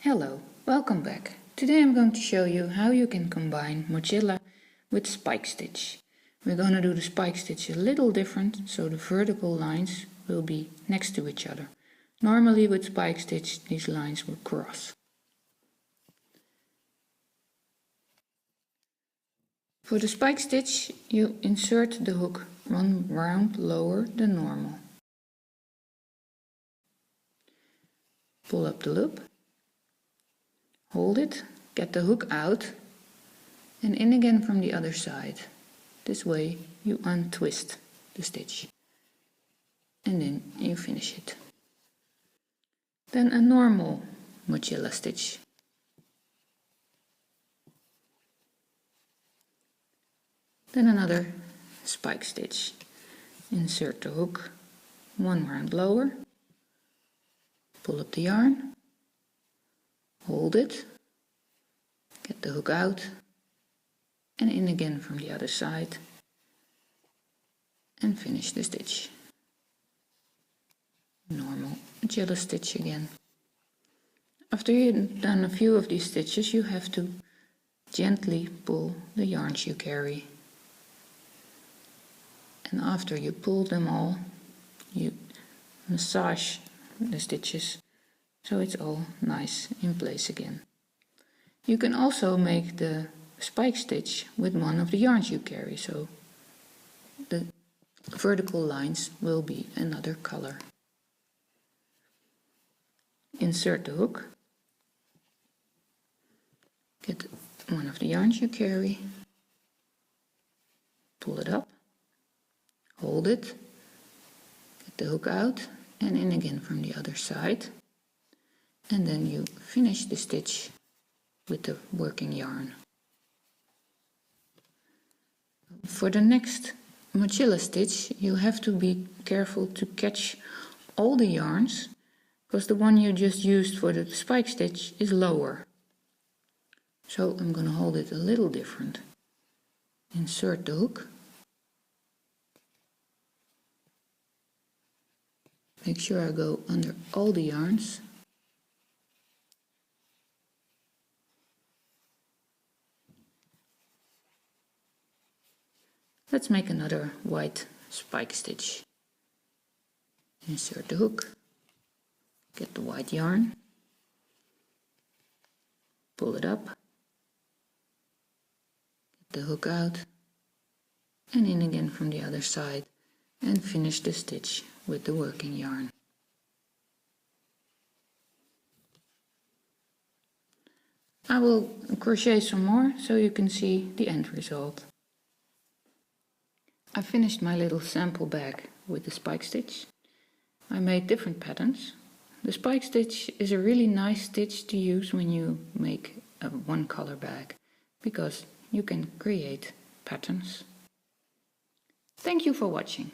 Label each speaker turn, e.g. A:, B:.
A: Hello, welcome back. Today I'm going to show you how you can combine Mochila with spike stitch. We're going to do the spike stitch a little different, so the vertical lines will be next to each other. Normally with spike stitch these lines will cross. For the spike stitch you insert the hook 1 round lower than normal. Pull up the loop. Hold it, get the hook out and in again from the other side. This way you untwist the stitch and then you finish it. Then a normal Mochila stitch. Then another spike stitch. Insert the hook 1 round lower, pull up the yarn, hold it, get the hook out and in again from the other side and finish the stitch. Normal Mochila stitch again. After you've done a few of these stitches you have to gently pull the yarns you carry. And after you pull them all, you massage the stitches so it's all nice in place again. You can also make the spike stitch with one of the yarns you carry, so the vertical lines will be another color. Insert the hook, get one of the yarns you carry, pull it up, hold it, get the hook out and in again from the other side, and then you finish the stitch with the working yarn. For the next Mochila stitch you have to be careful to catch all the yarns, because the one you just used for the spike stitch is lower. So I'm going to hold it a little different. Insert the hook. Make sure I go under all the yarns. Let's make another white spike stitch. Insert the hook, get the white yarn, pull it up, get the hook out and in again from the other side and finish the stitch with the working yarn. I will crochet some more so you can see the end result. I finished my little sample bag with the spike stitch. I made different patterns. The spike stitch is a really nice stitch to use when you make a one color bag, because you can create patterns. Thank you for watching.